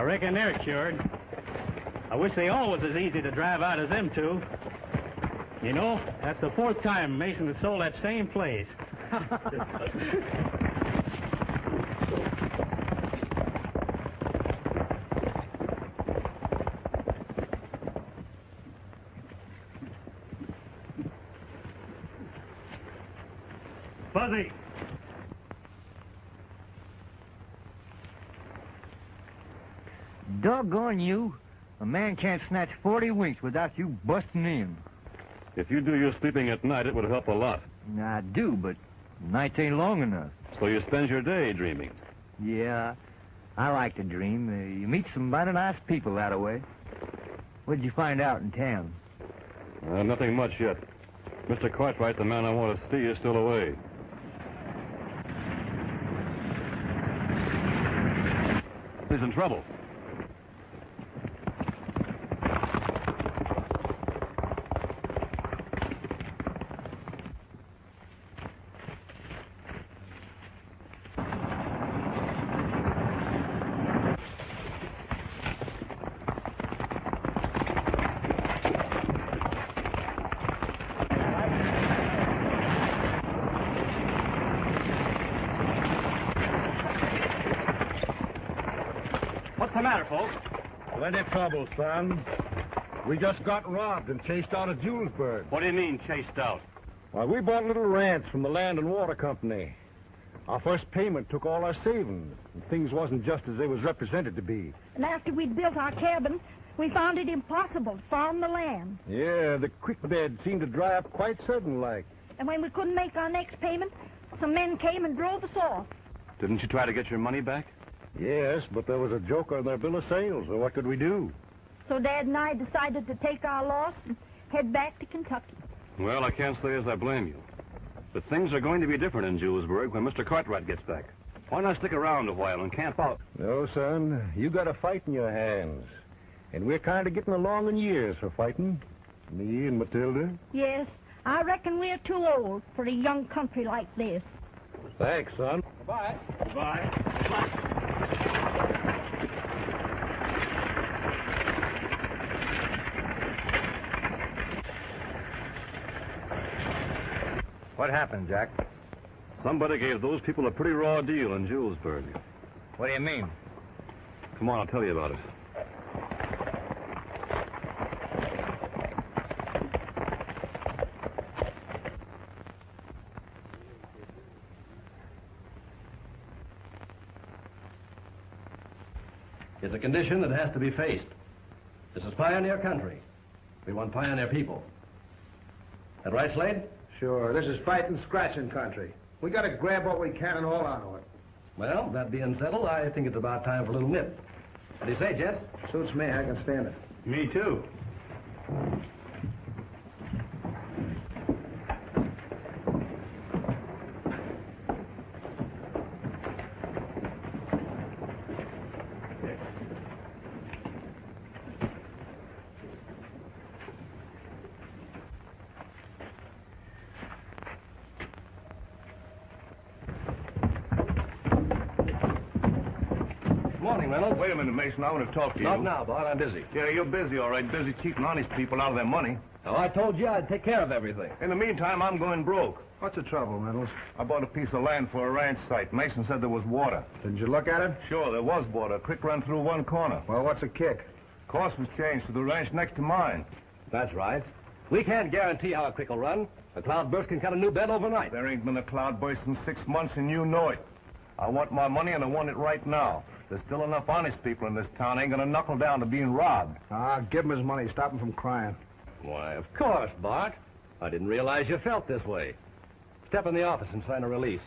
reckon they're cured. I wish they all was as easy to drive out as them two. You know, that's the 4th time Mason has sold that same place. Fuzzy. Doggone you. A man can't snatch 40 winks without you busting in. If you do your sleeping at night, it would help a lot. I do, but nights ain't long enough. So you spend your day dreaming. Yeah, I like to dream. You meet some mighty nice people that way. What'd you find out in town? Nothing much yet. Mr. Cartwright, the man I want to see, is still away. He's in trouble. What's the matter, folks? Plenty of trouble, son. We just got robbed and chased out of Julesburg. What do you mean, chased out? Why, we bought a little ranch from the Land and Water Company. Our first payment took all our savings, and things wasn't just as they was represented to be. And after we'd built our cabin, we found it impossible to farm the land. Yeah, the creek bed seemed to dry up quite sudden-like. And when we couldn't make our next payment, some men came and drove us off. Didn't you try to get your money back? Yes, but there was a joker on their bill of sales, so what could we do? So Dad and I decided to take our loss and head back to Kentucky. Well, I can't say as I blame you. But things are going to be different in Julesburg when Mr. Cartwright gets back. Why not stick around a while and camp out? No, son, you got a fight in your hands. And we're kind of getting along in years for fighting. Me and Matilda. Yes, I reckon we're too old for a young country like this. Thanks, son. Goodbye. Goodbye. What happened, Jack? Somebody gave those people a pretty raw deal in Julesburg. What do you mean? Come on, I'll tell you about it. It's a condition that has to be faced. This is pioneer country. We want pioneer people. That right, Slade? Sure, this is fighting, scratching country. We gotta grab what we can and hold on to it. Well, that being settled, I think it's about time for a little nip. What do you say, Jess? Suits me, I can stand it. Me too. Morning, Randall. Wait a minute, Mason. I want to talk to you. Not now, Bart. I'm busy. Yeah, you're busy, all right. Busy cheating honest people out of their money. Oh, I told you I'd take care of everything. In the meantime, I'm going broke. What's the trouble, Reynolds? I bought a piece of land for a ranch site. Mason said there was water. Did you look at it? Sure, there was water. A creek ran through one corner. Well, what's the kick? Course was changed to the ranch next to mine. That's right. We can't guarantee how a creek will run. A cloudburst can cut a new bed overnight. There ain't been a cloudburst in 6 months, and you know it. I want my money, and I want it right now. There's still enough honest people in this town ain't gonna knuckle down to being robbed. Ah, give him his money. Stop him from crying. Why, of course, Bart. I didn't realize you felt this way. Step in the office and sign a release.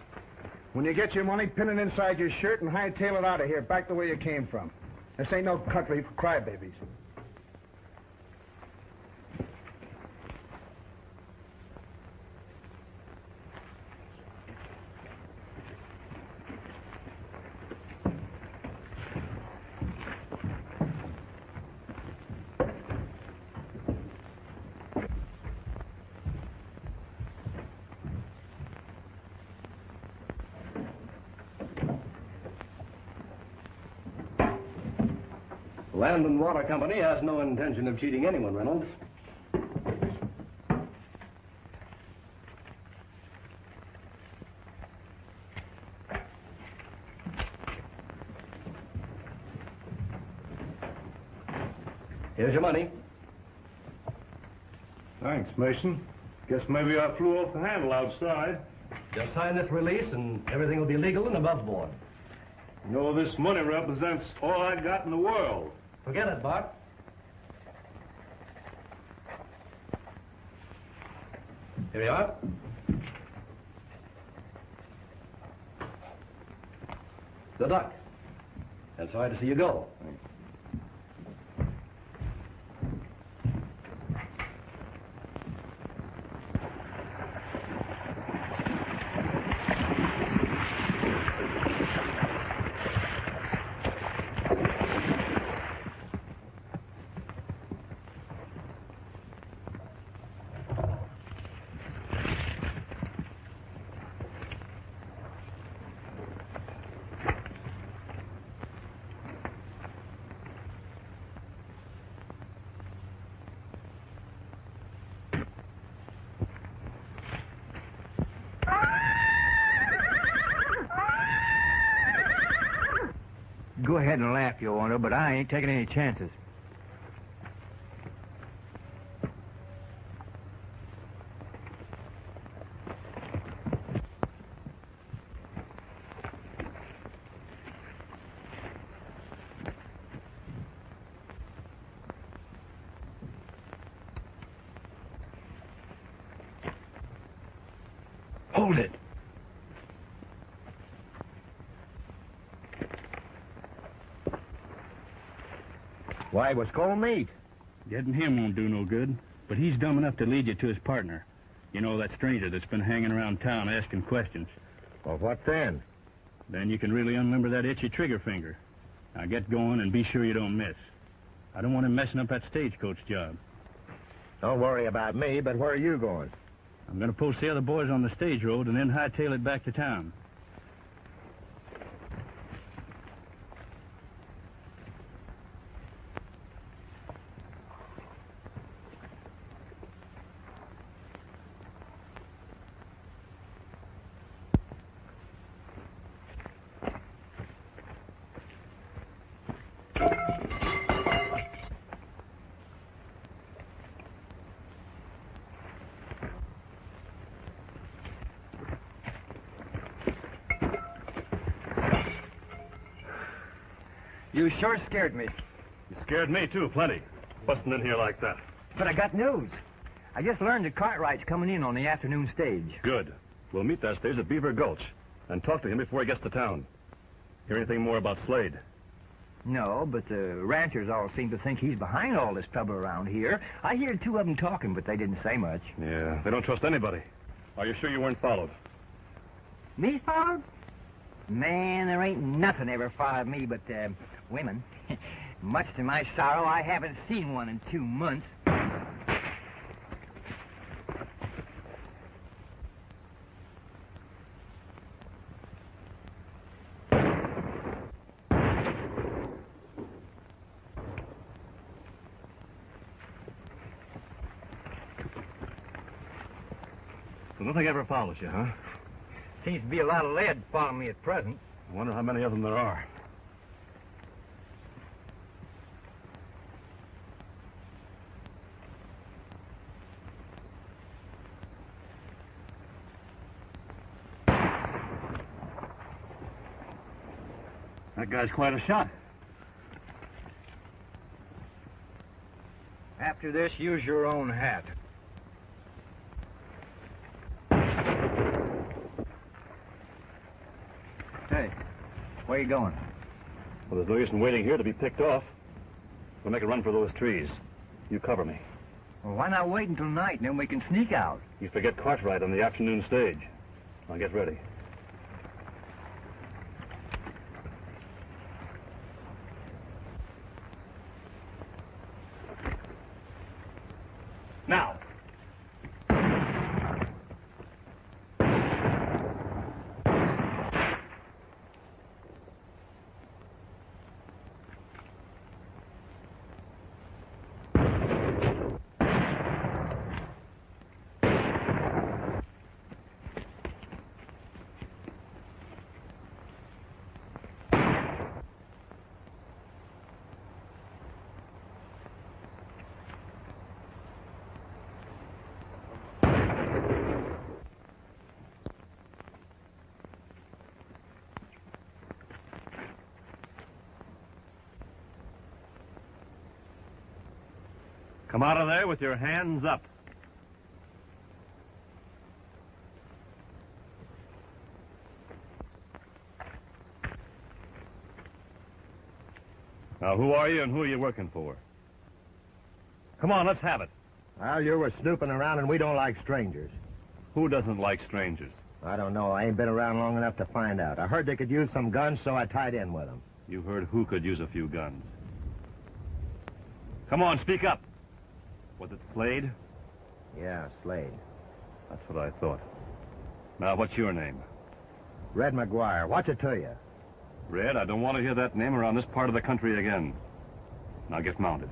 When you get your money, pin it inside your shirt and hightail it out of here, back the way you came from. This ain't no country for crybabies. Land and Water Company has no intention of cheating anyone, Reynolds. Here's your money. Thanks, Mason. Guess maybe I flew off the handle outside. Just sign this release and everything will be legal and above board. You know, this money represents all I got in the world. Forget it, Bart. Here you are. Good luck. And sorry to see you go. Go ahead and laugh, you want to, but I ain't taking any chances. Hold it. Why, what's called meat? Getting him won't do no good, but he's dumb enough to lead you to his partner. You know, that stranger that's been hanging around town asking questions. Well, what then? Then you can really unlimber that itchy trigger finger. Now get going and be sure you don't miss. I don't want him messing up that stagecoach job. Don't worry about me, but where are you going? I'm going to post the other boys on the stage road and then hightail it back to town. You sure scared me. You scared me, too, plenty. Busting in here like that. But I got news. I just learned that Cartwright's coming in on the afternoon stage. Good. We'll meet that stage at Beaver Gulch and talk to him before he gets to town. Hear anything more about Slade? No, but the ranchers all seem to think he's behind all this trouble around here. I heard two of them talking, but they didn't say much. Yeah, they don't trust anybody. Are you sure you weren't followed? Me followed? Man, there ain't nothing ever followed me but women. Much to my sorrow, I haven't seen one in 2 months. So nothing ever follows you, huh? Seems to be a lot of lead following me at present. I wonder how many of them there are. That guy's quite a shot. After this, use your own hat. Hey, where you going? Well, there's no use in waiting here to be picked off. We'll make a run for those trees. You cover me. Well, why not wait until night and then we can sneak out? You forget Cartwright on the afternoon stage. Now get ready. Now. Come out of there with your hands up. Now, who are you and who are you working for? Come on, let's have it. Well, you were snooping around and we don't like strangers. Who doesn't like strangers? I don't know. I ain't been around long enough to find out. I heard they could use some guns, so I tied in with them. You heard who could use a few guns. Come on, speak up. Was it Slade? Yeah, Slade. That's what I thought. Now, what's your name? Red McGuire. What's it to you? Red, I don't want to hear that name around this part of the country again. Now get mounted.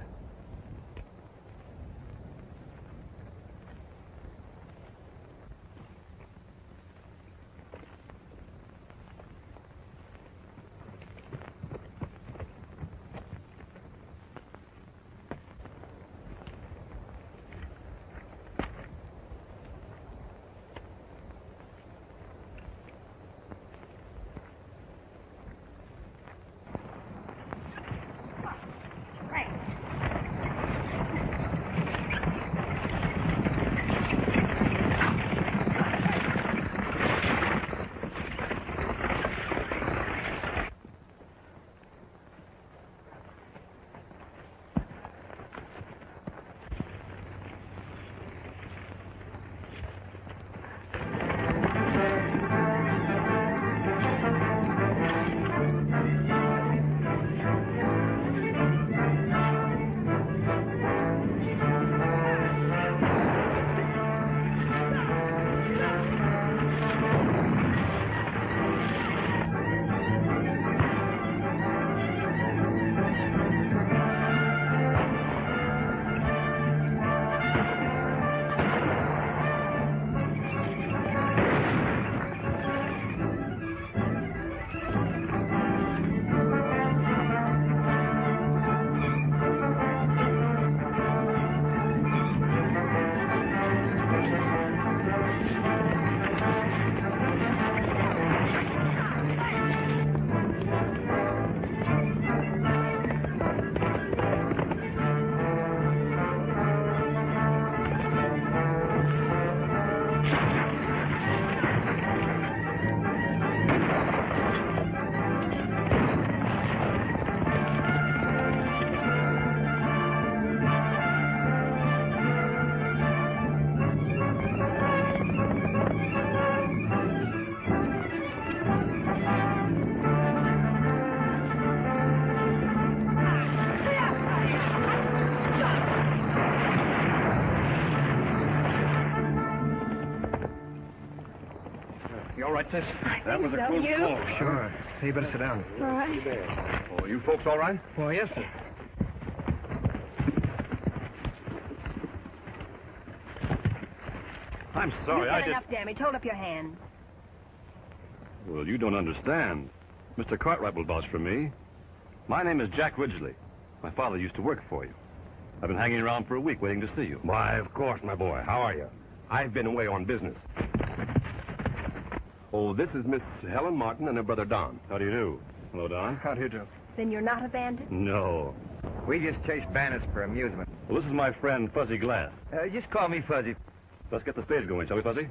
You all right, sis? That was a so. close You? call. Sure. Hey, you better sit down. All right. Oh, you folks all right? Well, yes, sir. I'm sorry, You've I done did... enough damage. Hold up your hands. Well, you don't understand. Mr. Cartwright will vouch for me. My name is Jack Ridgely. My father used to work for you. I've been hanging around for a week waiting to see you. Why, of course, my boy. How are you? I've been away on business. Oh, this is Miss Helen Martin and her brother Don. How do you do? Hello, Don. How do you do? Then you're not a bandit? No. We just chase bandits for amusement. Well, this is my friend, Fuzzy Glass. Just call me Fuzzy. Let's get the stage going, shall we, Fuzzy?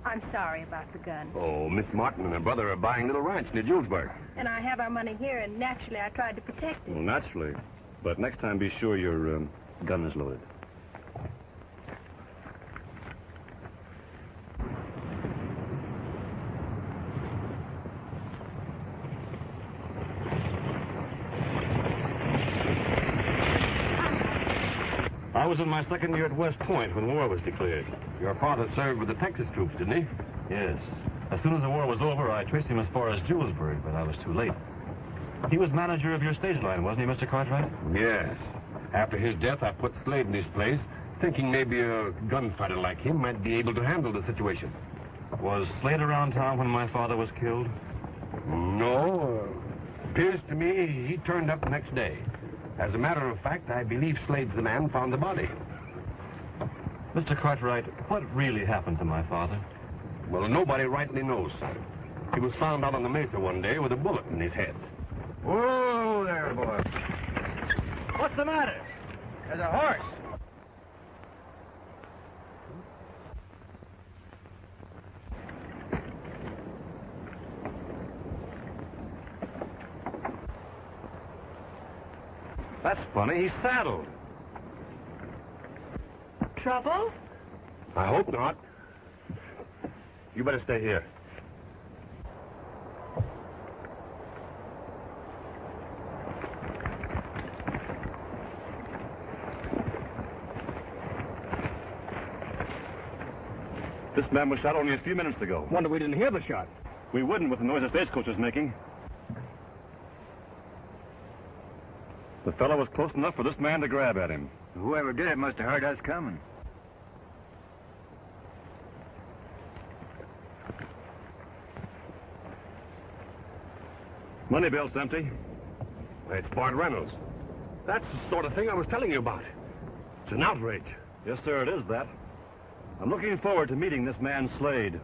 I'm sorry about the gun. Oh, Miss Martin and her brother are buying a little ranch near Julesburg. And I have our money here, and naturally I tried to protect it. Well, naturally. But next time, be sure your gun is loaded. I was in my second year at West Point when war was declared. Your father served with the Texas troops, didn't he? Yes. As soon as the war was over, I traced him as far as Julesburg, but I was too late. He was manager of your stage line, wasn't he, Mr. Cartwright? Yes. After his death, I put Slade in his place, thinking maybe a gunfighter like him might be able to handle the situation. Was Slade around town when my father was killed? No. Appears to me he turned up the next day. As a matter of fact, I believe Slade's the man found the body. Mr. Cartwright, what really happened to my father? Well, nobody rightly knows, son. He was found out on the mesa one day with a bullet in his head. Whoa there, boy. What's the matter? There's a horse. That's funny. He's saddled. Trouble? I hope not. You better stay here. This man was shot only a few minutes ago. Wonder we didn't hear the shot. We wouldn't with the noise the stagecoach was making. The fellow was close enough for this man to grab at him. Whoever did it must have heard us coming. Money belt's empty. It's Bart Reynolds. That's the sort of thing I was telling you about. It's an outrage. Yes, sir, it is that. I'm looking forward to meeting this man Slade.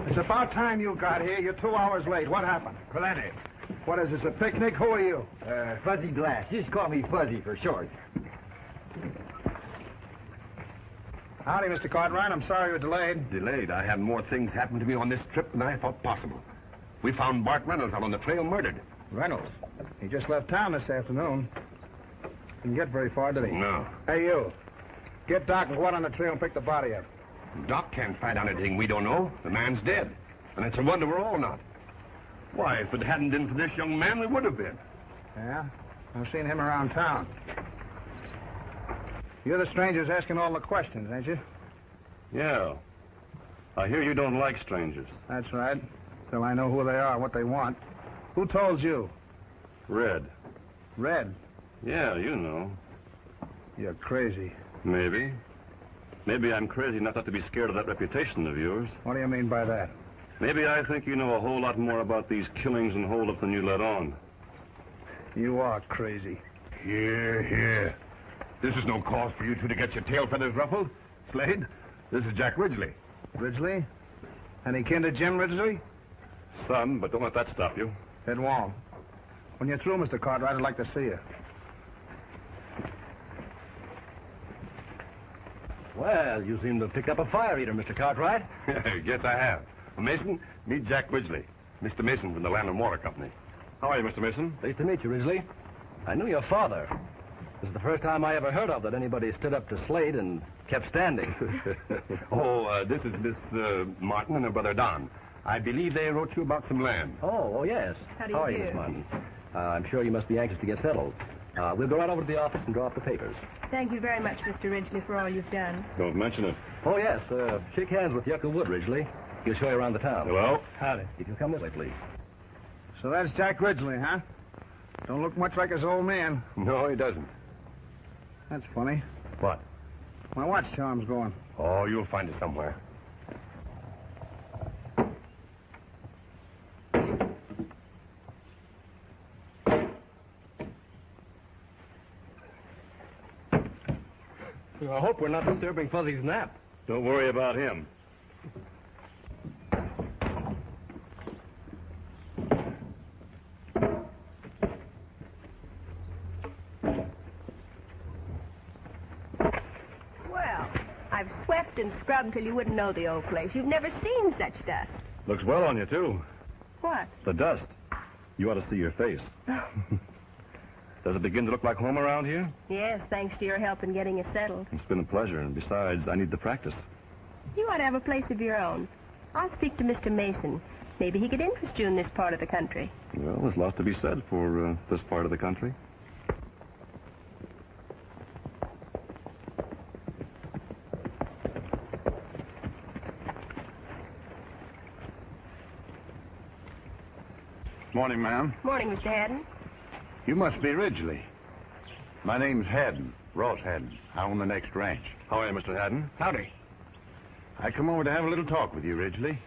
It's about time you got here. You're 2 hours late. What happened? Plenty. What is this, a picnic? Who are you? Fuzzy Glass. Just call me Fuzzy for short. Howdy, Mr. Cartwright. I'm sorry you're delayed. Delayed. I had more things happen to me on this trip than I thought possible. We found Bart Reynolds out on the trail murdered. Reynolds? He just left town this afternoon. Didn't get very far, did he? No. Hey, you. Get Doc and go out on the trail and pick the body up. Doc can't find out anything we don't know. The man's dead. And it's a wonder we're all not. Why, if it hadn't been for this young man, we would have been. Yeah? I've seen him around town. You're the strangers asking all the questions, ain't you? Yeah. I hear you don't like strangers. That's right. Till I know who they are, what they want. Who told you? Red. Red? Yeah, you know. You're crazy. Maybe. Maybe I'm crazy enough not to be scared of that reputation of yours. What do you mean by that? Maybe I think you know a whole lot more about these killings and holdups than you let on. You are crazy. Here, here. This is no cause for you two to get your tail feathers ruffled. Slade, this is Jack Ridgely. Ridgely? Any kin to Jim Ridgely? Some, but don't let that stop you. It won't. When you're through, Mr. Cartwright, I'd like to see you. Well, you seem to have picked up a fire eater, Mr. Cartwright. Yes, I have. Mason, meet Jack Ridgely. Mr. Mason from the Land and Water Company. How are you, Mr. Mason? Pleased to meet you, Ridgely. I knew your father. This is the first time I ever heard of that anybody stood up to Slade and kept standing. This is Miss Martin and her brother Don. I believe they wrote you about some land. Oh, yes. How do you are you, do? Miss Martin? I'm sure you must be anxious to get settled. We'll go right over to the office and draw up the papers. Thank you very much, Mr. Ridgely, for all you've done. Don't mention it. Oh, yes. Shake hands with Yucca Wood, Ridgely. He'll show you around the town. Hello? Howdy. If you'll come this way, please. So that's Jack Ridgely, huh? Don't look much like his old man. No, he doesn't. That's funny. What? My watch charm's going. Oh, you'll find it somewhere. I hope we're not disturbing Fuzzy's nap. Don't worry about him. Well, I've swept and scrubbed till you wouldn't know the old place. You've never seen such dust. Looks well on you, too. What? The dust. You ought to see your face. Does it begin to look like home around here? Yes, thanks to your help in getting us settled. It's been a pleasure, and besides, I need the practice. You ought to have a place of your own. I'll speak to Mr. Mason. Maybe he could interest you in this part of the country. Well, there's lots to be said for this part of the country. Morning, ma'am. Morning, Mr. Haddon. You must be Ridgely. My name's Haddon, Ross Haddon. I own the next ranch. How are you, Mr. Haddon? Howdy. I come over to have a little talk with you, Ridgely.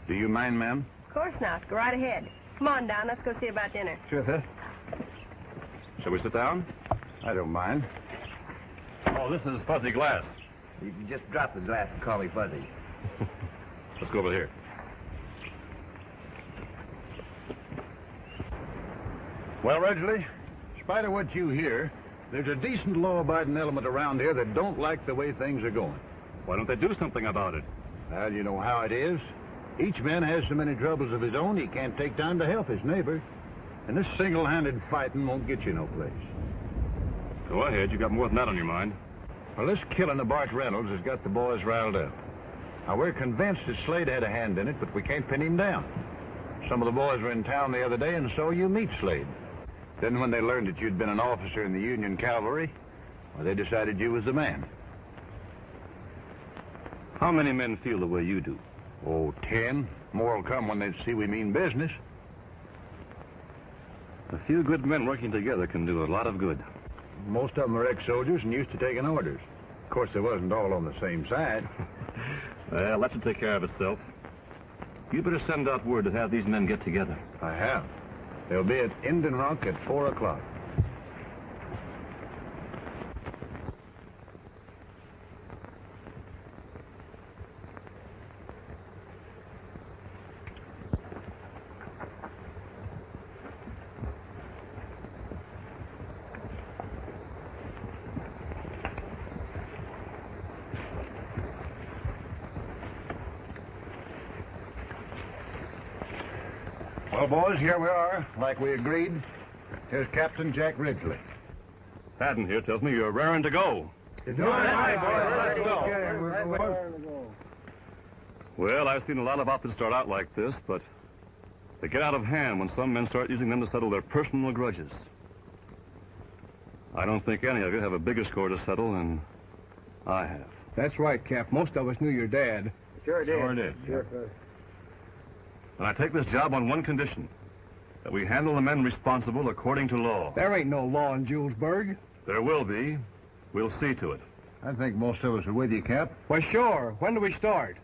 Do you mind, ma'am? Of course not. Go right ahead. Come on down. Let's go see about dinner. Sure, sir. Shall we sit down? I don't mind. Oh, this is fuzzy glass. You can just drop the glass and call me Fuzzy. Let's go over here. Well, Ridgely, in spite of what you hear, there's a decent law-abiding element around here that don't like the way things are going. Why don't they do something about it? Well, you know how it is. Each man has so many troubles of his own, he can't take time to help his neighbor. And this single-handed fighting won't get you no place. Go ahead. You got more than that on your mind. Well, this killing of Bart Reynolds has got the boys riled up. Now, we're convinced that Slade had a hand in it, but we can't pin him down. Some of the boys were in town the other day and saw you meet Slade. Then when they learned that you'd been an officer in the Union Cavalry, well, they decided you was the man. How many men feel the way you do? Oh, 10. More will come when they see we mean business. A few good men working together can do a lot of good. Most of them are ex-soldiers and used to taking orders. Of course, they wasn't all on the same side. Well, that should take care of itself. You better send out word to have these men get together. I have. They'll be at Indian Rock at 4 o'clock. Well, boys, here we are, like we agreed. Here's Captain Jack Ridgely. Haddon here tells me you're raring to go. Let's go. Well, I've seen a lot of outfits start out like this, but they get out of hand when some men start using them to settle their personal grudges. I don't think any of you have a bigger score to settle than I have. That's right, Cap. Most of us knew your dad. Sure did. And I take this job on one condition, that we handle the men responsible according to law. There ain't no law in Julesburg. There will be. We'll see to it. I think most of us are with you, Cap. Why, sure. When do we start?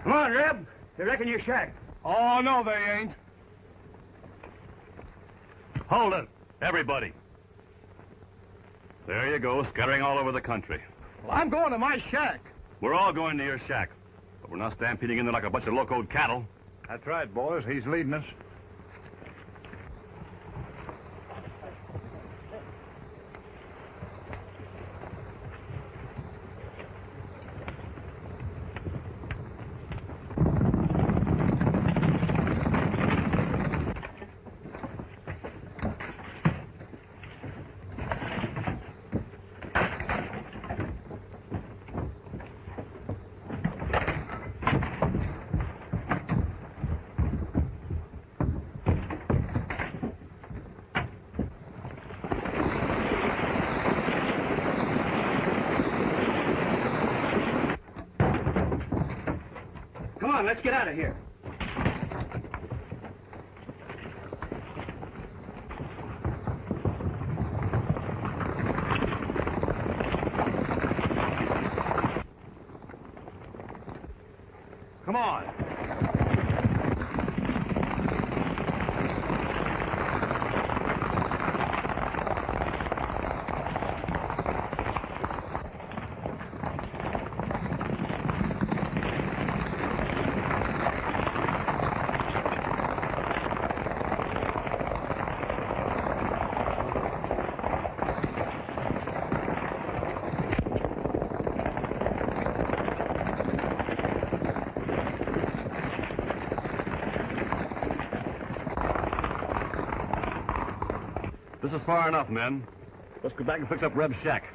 Come on, Reb. They reckon you're shacked. Oh, no, they ain't. Hold it, everybody. There you go, scattering all over the country. Well, I'm going to my shack. We're all going to your shack, but we're not stampeding in there like a bunch of locoed cattle. That's right, boys. He's leading us. Come on, let's get out of here. Come on. This is far enough, men. Let's go back and fix up Reb's shack.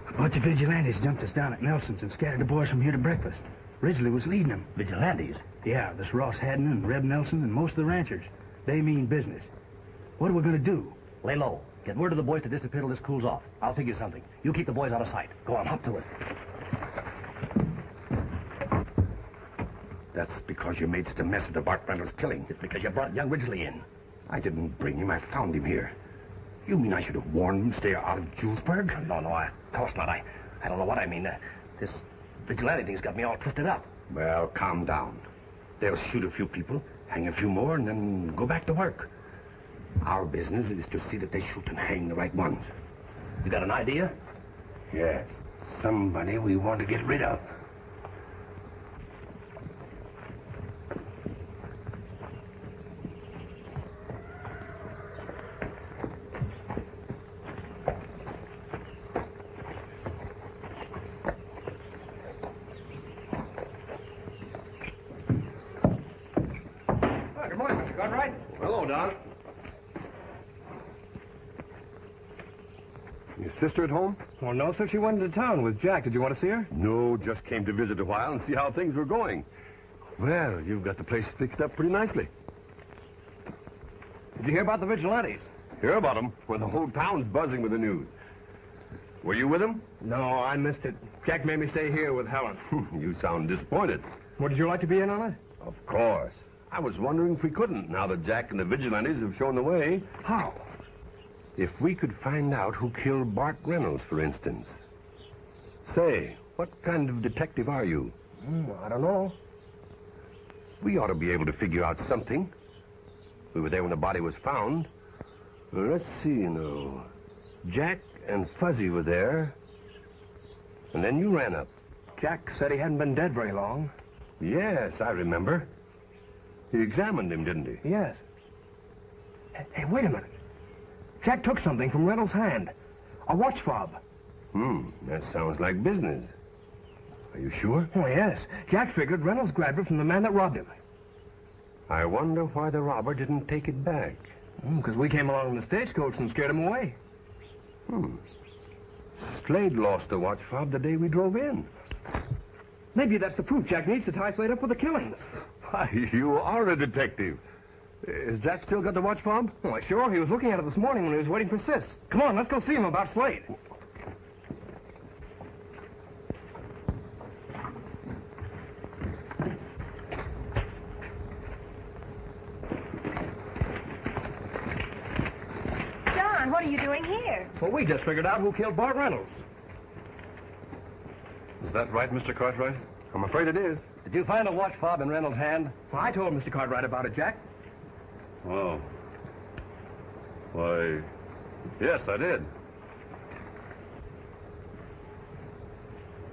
A bunch of vigilantes jumped us down at Nelson's and scattered the boys from here to breakfast. Ridgely was leading them. Vigilantes? Yeah, this Ross Haddon and Reb Nelson and most of the ranchers. They mean business. What are we going to do? Lay low. Get word to the boys to disappear till this cools off. I'll figure something. You keep the boys out of sight. Go on, hop to it. That's because you made such a mess of the Bart Reynolds killing. It's because you brought young Ridgely in. I didn't bring him. I found him here. You mean I should have warned him to stay out of Julesburg? No, of course not. I don't know what I mean. This vigilante thing's got me all twisted up. Well, calm down. They'll shoot a few people, hang a few more, and then go back to work. Our business is to see that they shoot and hang the right ones. You got an idea? Yes. Somebody we want to get rid of. Good morning, Mr. Cartwright. Hello, Don. Your sister at home? Well, no, sir. She went into town with Jack. Did you want to see her? No, just came to visit a while and see how things were going. Well, you've got the place fixed up pretty nicely. Did you hear about the vigilantes? Hear about them? Well, the whole town's buzzing with the news. Were you with them? No, I missed it. Jack made me stay here with Helen. You sound disappointed. Would you like to be in on it? Of course. I was wondering if we couldn't, now that Jack and the vigilantes have shown the way. How? If we could find out who killed Bart Reynolds, for instance. Say, what kind of detective are you? I don't know. We ought to be able to figure out something. We were there when the body was found. Well, let's see, now. Jack and Fuzzy were there. And then you ran up. Jack said he hadn't been dead very long. Yes, I remember. He examined him, didn't he? Yes. Hey, wait a minute. Jack took something from Randall's hand. A watch fob. That sounds like business. Are you sure? Oh, yes. Jack figured Reynolds grabbed it from the man that robbed him. I wonder why the robber didn't take it back. Because we came along in the stagecoach and scared him away. Slade lost the watch fob the day we drove in. Maybe that's the proof Jack needs to tie Slade up with the killings. Why, you are a detective. Has Jack still got the watch fob? Why, sure. He was looking at it this morning when he was waiting for Sis. Come on, let's go see him about Slade. John, what are you doing here? Well, we just figured out who killed Bart Reynolds. Is that right, Mr. Cartwright? I'm afraid it is. Did you find a watch fob in Reynolds' hand? Well, I told Mr. Cartwright about it, Jack. Oh. Why, yes, I did.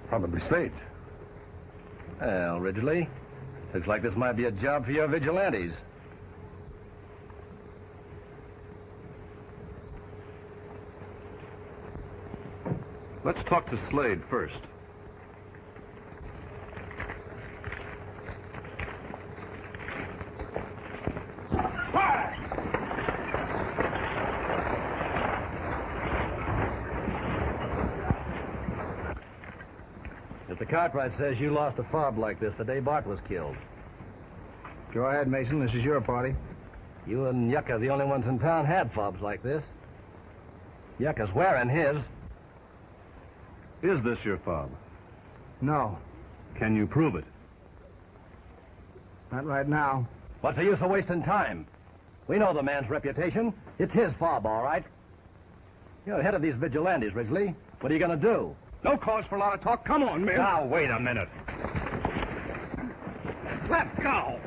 Probably Slade. Well, Ridgely, looks like this might be a job for your vigilantes. Let's talk to Slade first. Mr. Cartwright says you lost a fob like this the day Bart was killed. Go ahead, Mason. This is your party. You and Yucca are the only ones in town had fobs like this. Yucca's wearing his. Is this your fob? No, Can you prove it? not right now. What's the use of wasting time? We know the man's reputation. It's his fob, all right. You're head of these vigilantes, Ridgely. What are you going to do? No cause for a lot of talk. Come on, man. Now, wait a minute. Let go.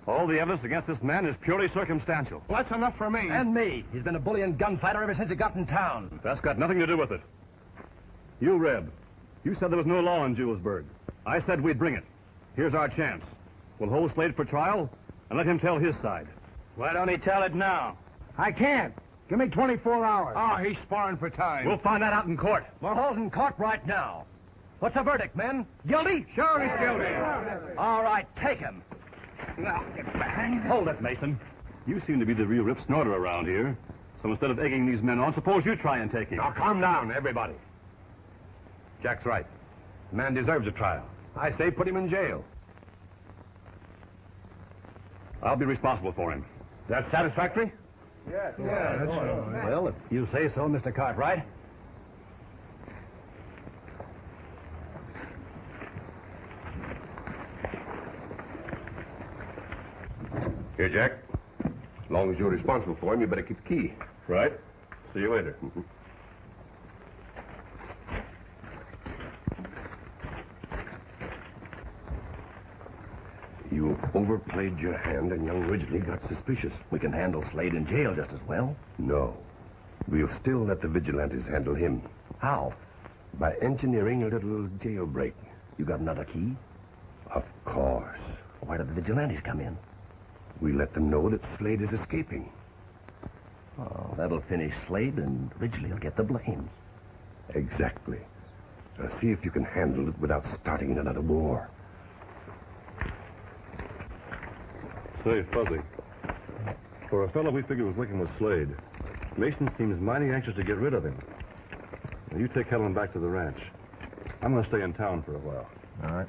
All the evidence against this man is purely circumstantial. Well, that's enough for me. And me. He's been a bully and gunfighter ever since he got in town. That's got nothing to do with it. You, Reb, you said there was no law in Julesburg. I said we'd bring it. Here's our chance. We'll hold Slade for trial and let him tell his side. Why don't he tell it now? I can't. Give me 24 hours. Oh, he's sparring for time. We'll find that out in court. We're holding Cartwright now. What's the verdict, men? Guilty? Sure, he's guilty. All right, take him. Now, get back. Hold it, Mason. You seem to be the real rip snorter around here. So instead of egging these men on, suppose you try and take him. Now, calm down, everybody. Jack's right. The man deserves a trial. I say put him in jail. I'll be responsible for him. Is that satisfactory? Yeah, that's all right. Well, if you say so, Mr. Cartwright. Here, Jack. As long as you're responsible for him, you better keep the key. Right. See you later. You overplayed your hand, and young Ridgely got suspicious. We can handle Slade in jail just as well. No. We'll still let the vigilantes handle him. How? By engineering a little jailbreak. You got another key? Of course. Where do the vigilantes come in? We let them know that Slade is escaping. Oh, that'll finish Slade, and Ridgely will get the blame. Exactly. Now see if you can handle it without starting another war. Say, Fuzzy, for a fellow we figured was working with Slade, Mason seems mighty anxious to get rid of him. Now, you take Helen back to the ranch. I'm going to stay in town for a while. All right.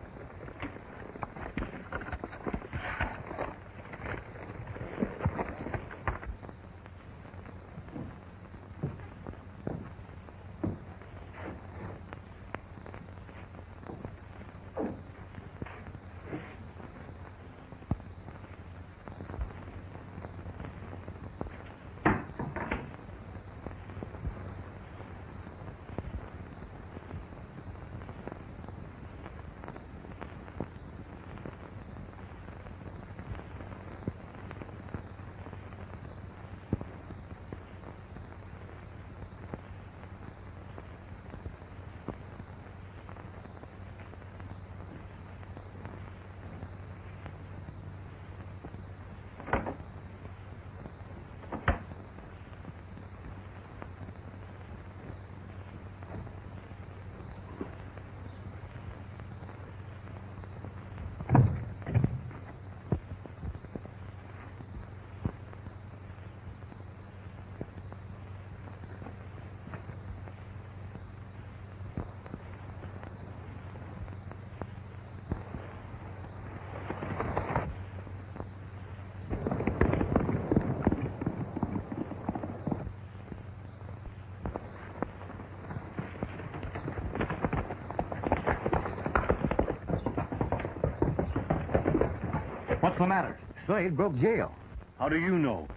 What's the matter? Slade broke jail. How do you know?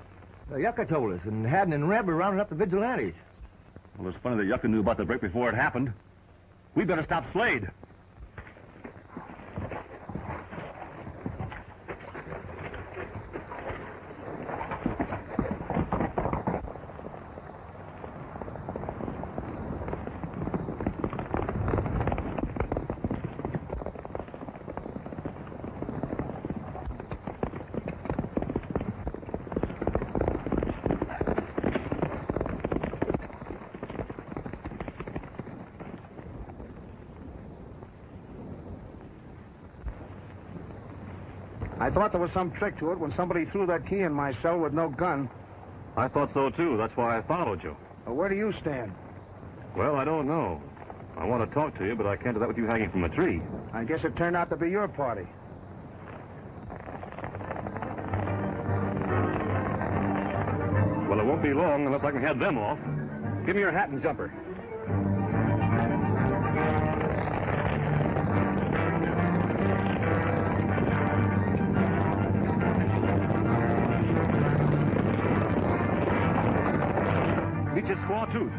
The Yucca told us, and Haddon and Reb were rounding up the vigilantes. Well, it's funny that Yucca knew about the break before it happened. We better stop Slade. I thought there was some trick to it when somebody threw that key in my cell with no gun. I thought so, too. That's why I followed you. Well, where do you stand? Well, I don't know. I want to talk to you, but I can't do that with you hanging from a tree. I guess it turned out to be your party. Well, it won't be long unless I can head them off. Give me your hat and jumper. Meet your squaw tooth.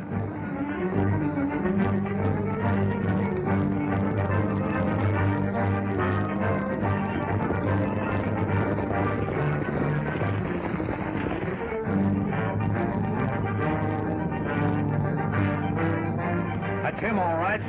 That's him, all right.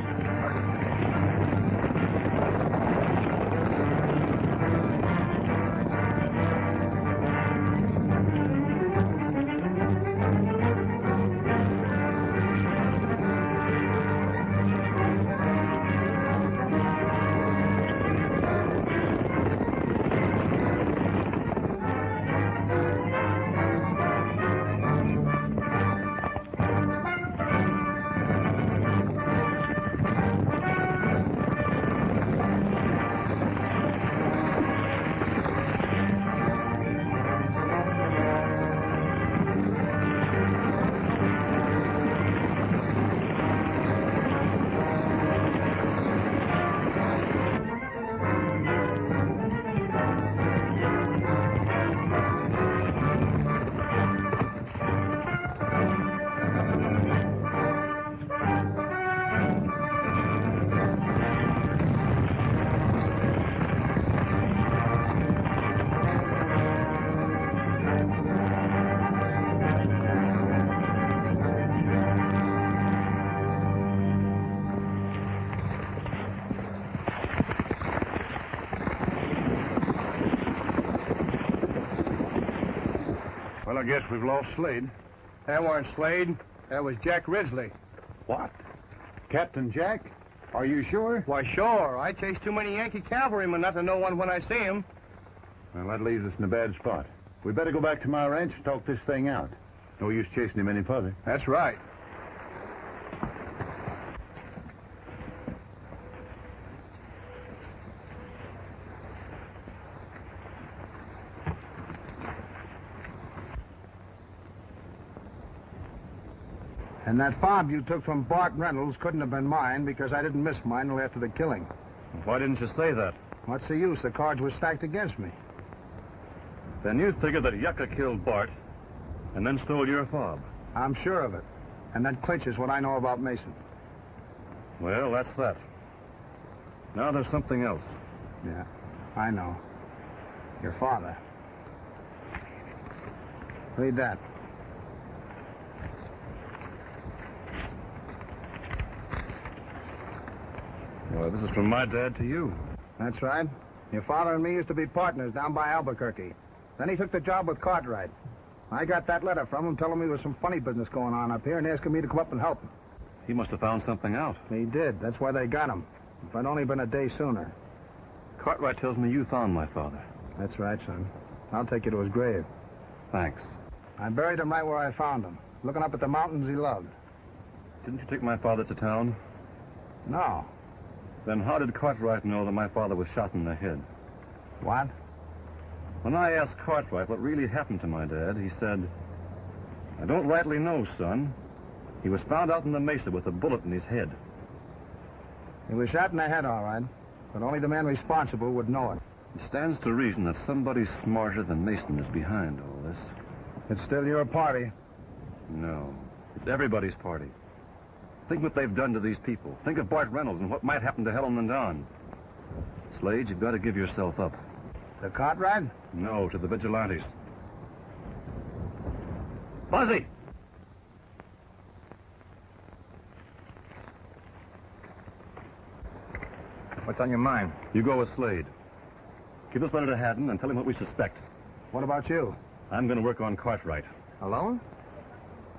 Well, I guess we've lost Slade. That weren't Slade. That was Jack Risley. What? Captain Jack? Are you sure? Why, sure. I chase too many Yankee cavalrymen not to know one when I see him. Well, that leaves us in a bad spot. We better go back to my ranch and talk this thing out. No use chasing him any further. That's right. And that fob you took from Bart Reynolds couldn't have been mine because I didn't miss mine until after the killing. Why didn't you say that? What's the use? The cards were stacked against me. Then you figured that Yucca killed Bart and then stole your fob. I'm sure of it. And that clinches what I know about Mason. Well, that's that. Now there's something else. Yeah, I know. Your father. Read that. Well, this is from my dad to you. That's right. Your father and me used to be partners down by Albuquerque. Then he took the job with Cartwright. I got that letter from him telling me there was some funny business going on up here and asking me to come up and help him. He must have found something out. He did. That's why they got him. If I'd only been a day sooner. Cartwright tells me you found my father. That's right, son. I'll take you to his grave. Thanks. I buried him right where I found him, looking up at the mountains he loved. Didn't you take my father to town? No. Then how did Cartwright know that my father was shot in the head? What? When I asked Cartwright what really happened to my dad, he said, "I don't rightly know, son. He was found out in the mesa with a bullet in his head." He was shot in the head, all right. But only the man responsible would know it. It stands to reason that somebody smarter than Mason is behind all this. It's still your party. No, it's everybody's party. Think what they've done to these people. Think of Bart Reynolds and what might happen to Helen and Don. Slade, you've got to give yourself up. The Cartwright? No, to the vigilantes. Fuzzy! What's on your mind? You go with Slade. Give this letter to Haddon and tell him what we suspect. What about you? I'm going to work on Cartwright. Alone?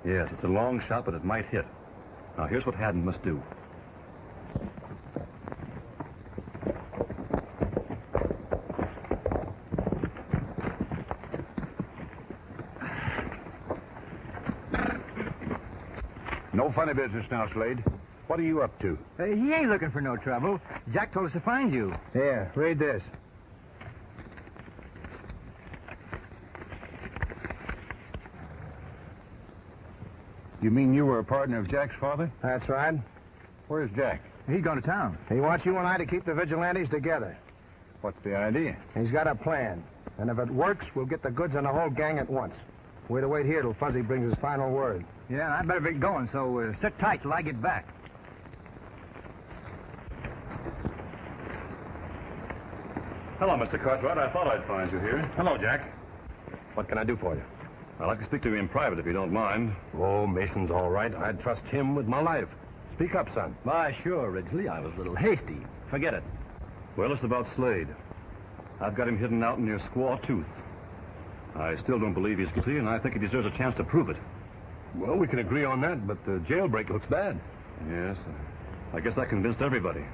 Yes, it's a long shot, but it might hit. Now, here's what Haddon must do. No funny business now, Slade. What are you up to? He ain't looking for no trouble. Jack told us to find you. Here, read this. You mean you were a partner of Jack's father? That's right. Where's Jack? He's going to town. He wants you and I to keep the vigilantes together. What's the idea? He's got a plan. And if it works, we'll get the goods on the whole gang at once. We're to wait here till Fuzzy brings his final word. Yeah, I better be going, so sit tight till I get back. Hello, Mr. Cartwright. I thought I'd find you here. Hello, Jack. What can I do for you? I'd like to speak to you in private, if you don't mind. Oh, Mason's all right. I'd trust him with my life. Speak up, son. Why, sure, Ridgely. I was a little hasty. Forget it. Well, it's about Slade. I've got him hidden out near Squaw Tooth. I still don't believe he's guilty, and I think he deserves a chance to prove it. Well, we can agree on that, but the jailbreak looks bad. Yes, I guess that convinced everybody.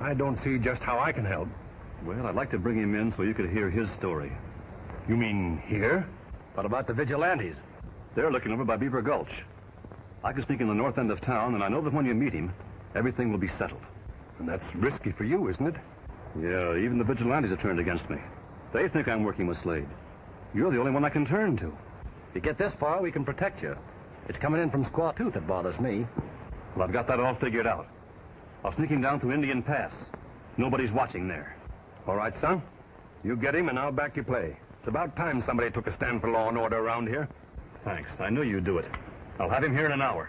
I don't see just how I can help. Well, I'd like to bring him in so you could hear his story. You mean here? What about the vigilantes? They're looking over by Beaver Gulch. I can sneak in the north end of town, and I know that when you meet him, everything will be settled. And that's risky for you, isn't it? Yeah, even the vigilantes have turned against me. They think I'm working with Slade. You're the only one I can turn to. If you get this far, we can protect you. It's coming in from Squaw Tooth that bothers me. Well, I've got that all figured out. I'll sneak him down through Indian Pass. Nobody's watching there. All right, son. You get him, and I'll back your play. It's about time somebody took a stand for law and order around here. Thanks. I knew you'd do it. I'll have him here in an hour.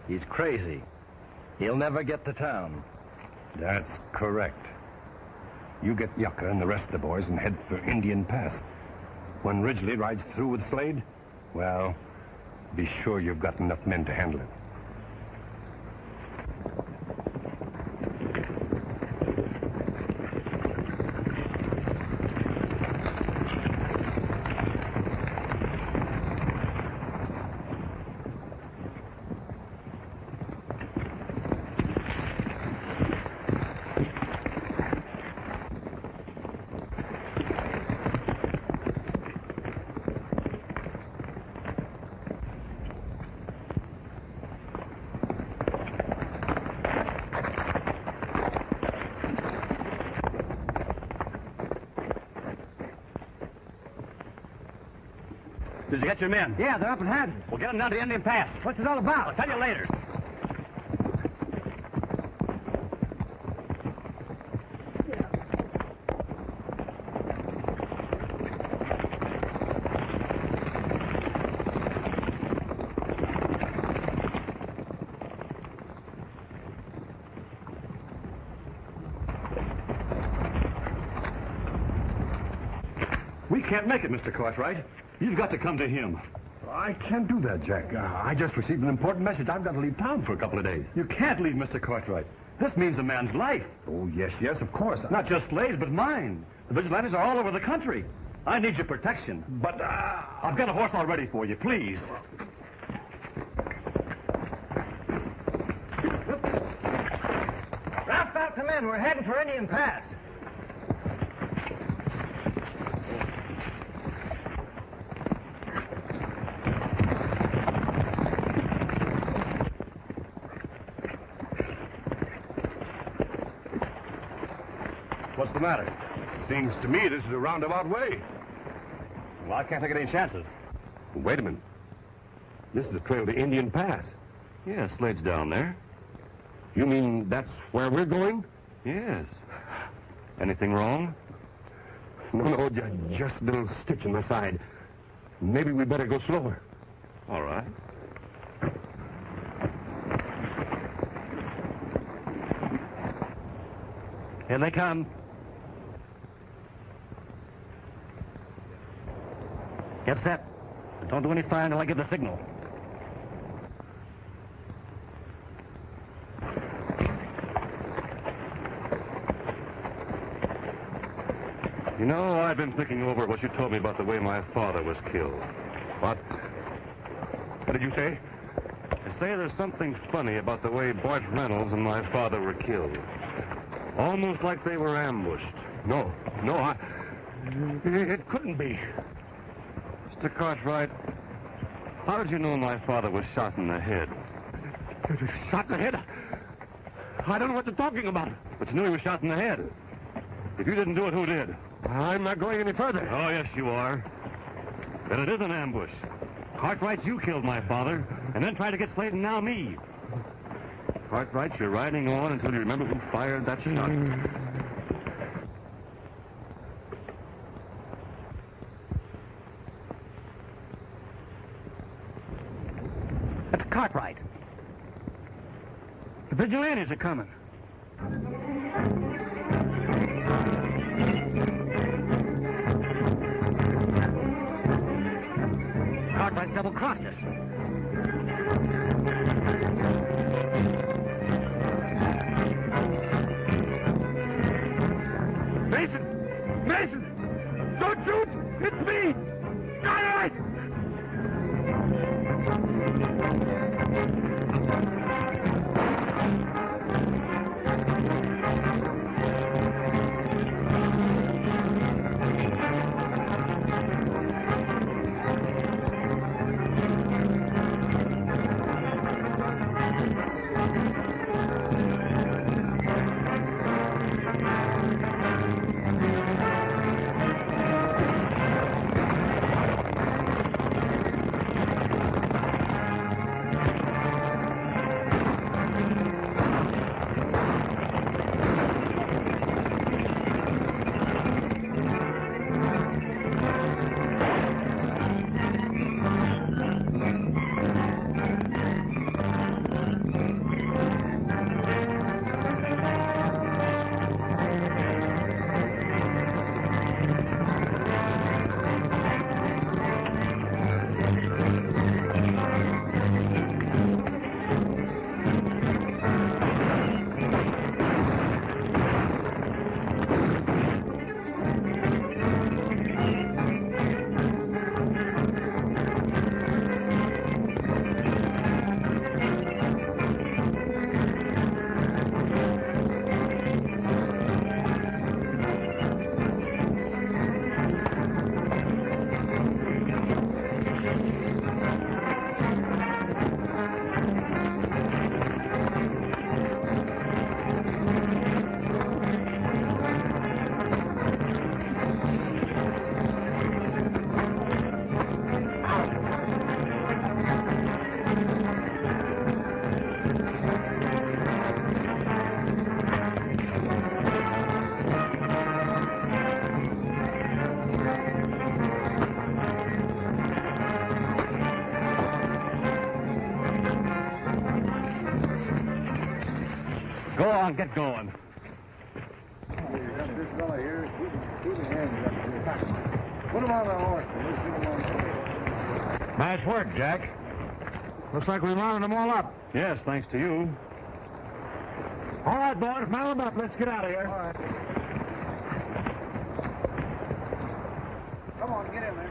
He's crazy. He'll never get to town. That's correct. You get Yucca and the rest of the boys and head for Indian Pass. When Ridgely rides through with Slade, well, be sure you've got enough men to handle it. Did you get your men? Yeah, they're up in Haddon. Well, get them down to Indian Pass. What's it all about? I'll tell you later. We can't make it, Mr. Cartwright. You've got to come to him. I can't do that, Jack. I just received an important message. I've got to leave town for a couple of days. You can't leave Mr. Cartwright. This means a man's life. Oh, yes, of course. Not just Slade's, but mine. The vigilantes are all over the country. I need your protection. But, I've got a horse all ready for you, please. Raft out the men. We're heading for Indian Pass. What's the matter? seems to me this is a roundabout way. Well, I can't take any chances. Wait a minute. This is the trail to Indian Pass. Yeah, Slade's down there. You mean that's where we're going? Yes. Anything wrong? No, just a little stitch in my side. Maybe we better go slower. All right. Here they come. Get set. Don't do any firing until I give the signal. You know, I've been thinking over what you told me about the way my father was killed. What? What did you say? I say there's something funny about the way Bart Reynolds and my father were killed. Almost like they were ambushed. No, it couldn't be. Mr. Cartwright, how did you know my father was shot in the head? Shot in the head? I don't know what you're talking about. But you knew he was shot in the head. If you didn't do it, who did? I'm not going any further. Oh, yes, you are. Then it is an ambush. Cartwright, you killed my father, and then tried to get Slade and now me. Cartwright, you're riding on until you remember who fired that shot. That's Cartwright. The vigilantes are coming. Cartwright's double-crossed us. Mason! Don't shoot! It's me! Cartwright! on, get going. This fella here, keep his hands up. Put him on the horse. Nice work, Jack. Looks like we rounded them all up. Yes, thanks to you. All right, boys, mount them up. Let's get out of here. All right. Come on, get in there.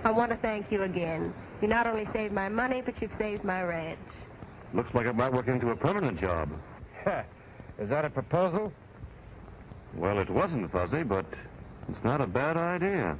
I want to thank you again. You not only saved my money, but you've saved my ranch. Looks like it might work into a permanent job. Is that a proposal? Well, it wasn't, Fuzzy, but it's not a bad idea.